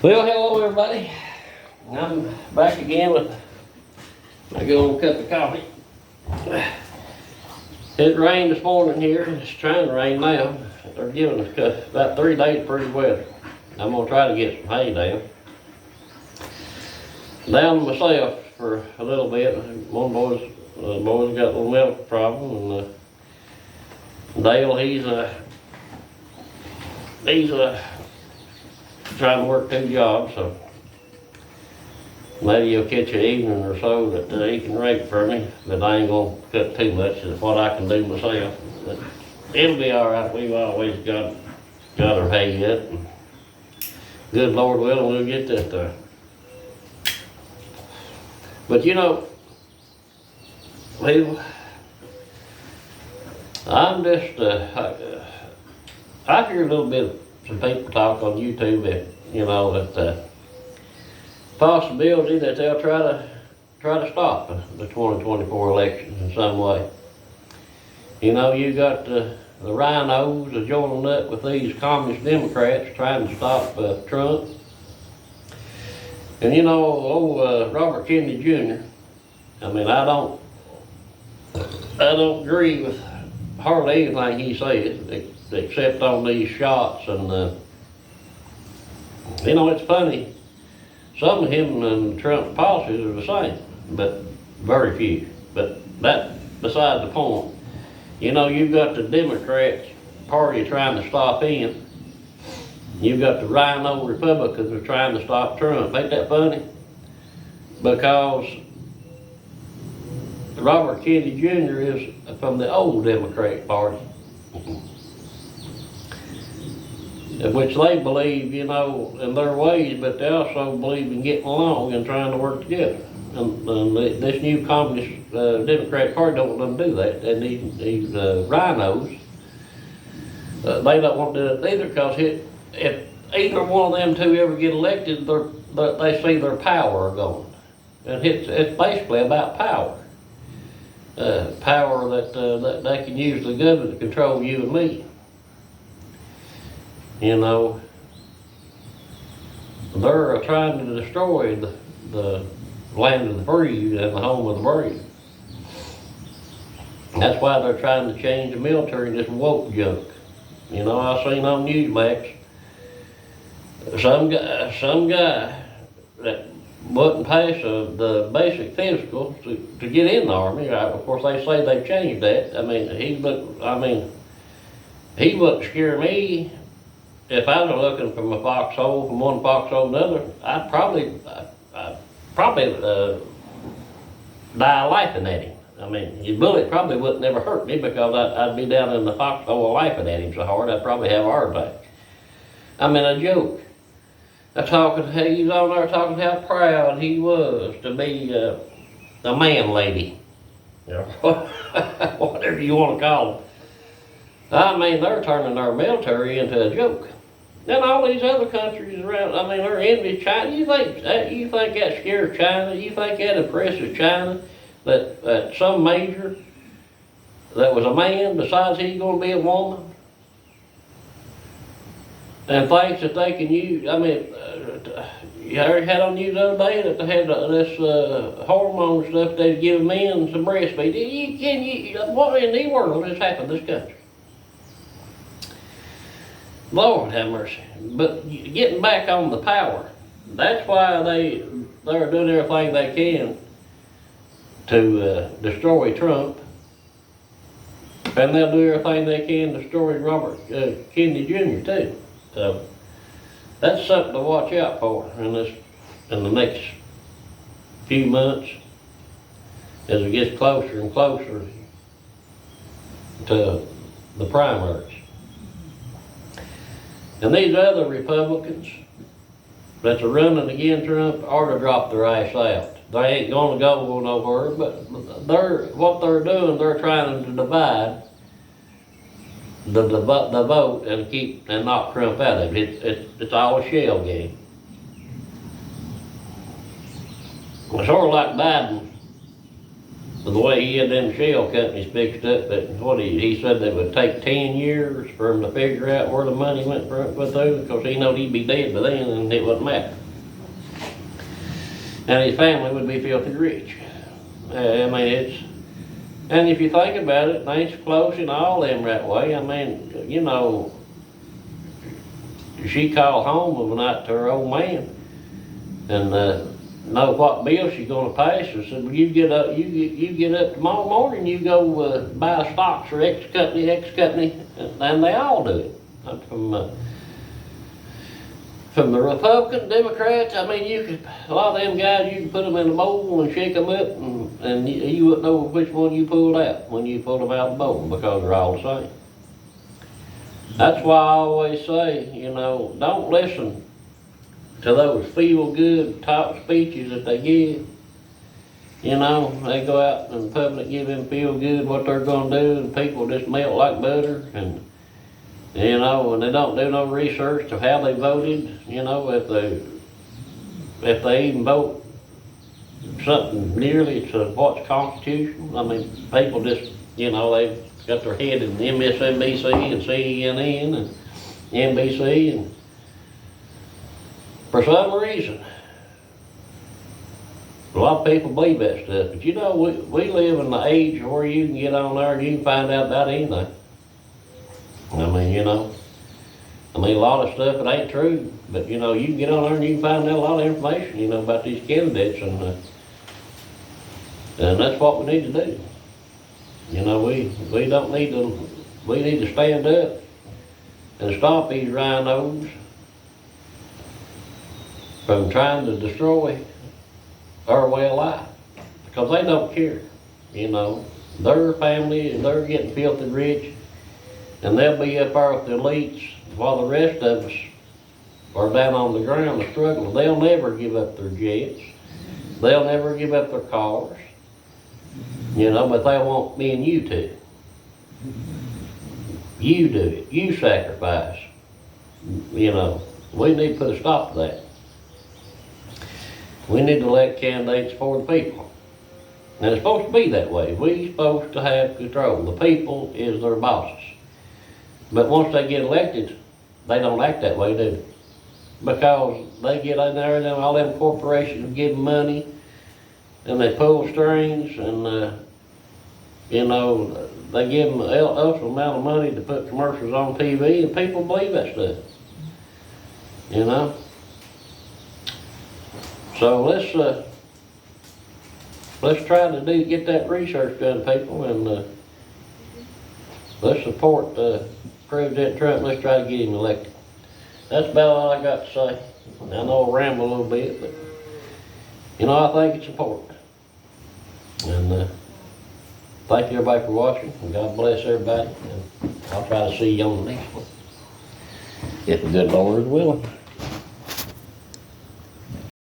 Well, hello everybody. I'm back again with a good old cup of coffee. It rained this morning here. It's trying to rain now. They're giving us about 3 days of pretty weather. I'm gonna try to get some hay down myself for a little bit. One boy's got a little milk problem, and Dale he's trying to work 2 jobs, so maybe he'll catch an evening or so that he can rake for me, but I ain't gonna cut too much. It's what I can do myself. But it'll be all right. We've always got our hay yet. And good Lord willing, we'll get that there. But you know, I'm just I hear a little bit of some people talk on YouTube that possibility that they'll try to stop the 2024 elections in some way. You know, you got the rhinos are joining up with these communist Democrats trying to stop Trump. And you know, old Robert Kennedy Jr., I mean, I don't agree with hardly anything he says, except on these shots. And you know, it's funny, some of him and Trump's policies are the same, but very few. But that besides the point. You know, you've got the Democrats party trying to stop him. You've got the rhino Republicans who are trying to stop Trump. Ain't that funny? Because Robert Kennedy Jr. is from the old Democrat Party, which they believe, you know, in their ways, but they also believe in getting along and trying to work together. And this new communist Democrat Party don't want them to do that. And these rhinos, they don't want to do it either, because if either one of them two ever get elected, they see their power going. And it's basically about power. Power that they can use the government to control you and me. You know, they're trying to destroy the land of the free and the home of the brave. That's why they're trying to change the military to this woke junk. You know, I seen on Newsmax some guy that wasn't pass the basic physical to get in the Army. Of course, they say they've changed that. I mean, he wouldn't scare me. If I was looking from one foxhole to another, I'd probably die laughing at him. I mean, his bullet probably wouldn't never hurt me, because I'd be down in the foxhole laughing at him so hard I'd probably have a heart attack. I mean, a joke. He's on there talking how proud he was to be a man lady. You know, whatever you want to call them. I mean, they're turning their military into a joke. And all these other countries around, I mean, they're envy China. You think that scares China? You think that impresses China? That some major that was a man decides he's going to be a woman? And thinks that they can use, I mean, you had on news the other day that they had this hormone stuff they'd give men some breastfeed. What in the world has happened to this country? Lord have mercy. But getting back on the power, that's why they're doing everything they can to destroy Trump. And they'll do everything they can to destroy Robert Kennedy Jr. too. So that's something to watch out for in the next few months, as it gets closer and closer to the primaries. And these other Republicans that are running against Trump ought to drop their ass out. They ain't gonna go nowhere, but what they're doing, they're trying to divide the vote and knock Trump out of it. It's all a shell game. It's sort of like Biden the way he had them shell companies fixed up, that what he said that it would take 10 years for him to figure out where the money went through, because he knowed he'd be dead by then and it wouldn't matter. And his family would be filthy rich. I mean, it's, and if you think about it, Nancy Pelosi and all them that way, I mean, you know, she called home of a night to her old man and know what bill she's gonna pass. And said, well, you get up tomorrow morning, you go buy stocks for X company, and they all do it. From the Republican, Democrats, I mean, a lot of them guys, you can put them in a bowl and shake them up, and you wouldn't know which one you pulled out when you pulled them out of the bowl, because they're all the same. That's why I always say, you know, don't listen to those feel-good talk speeches that they give. You know, they go out in public, give them feel-good what they're gonna do, and people just melt like butter, and you know, and they don't do no research of how they voted. You know, if they even vote something nearly to what's constitutional. I mean, people just, you know, they've got their head in MSNBC and CNN and NBC, and for some reason, a lot of people believe that stuff. But you know, we live in the age where you can get on there and you can find out about anything. I mean, you know, a lot of stuff it ain't true, but you know, you can get on there and you can find out a lot of information, you know, about these candidates, and that's what we need to do. You know, we need to stand up and stop these rhinos from trying to destroy our way of life, because they don't care. You know, their family, they're getting filthy rich, and they'll be up there with the elites while the rest of us are down on the ground and struggling. They'll never give up their jets. They'll never give up their cars. You know, but they want me and you to. You do it. You sacrifice. You know, we need to put a stop to that. We need to elect candidates for the people. And it's supposed to be that way. We're supposed to have control. The people is their bosses. But once they get elected, they don't act that way, do they? Because they get in there and all them corporations give them money, and they pull strings, and you know, they give them an ultimate amount of money to put commercials on TV, and people believe that stuff. You know? So let's try to get that research done, people, and let's support President Trump. Let's try to get him elected. That's about all I got to say. I know I ramble a little bit, but you know, I think it's important. And thank you everybody for watching, and God bless everybody. And I'll try to see you on the next one, if the good Lord is willing.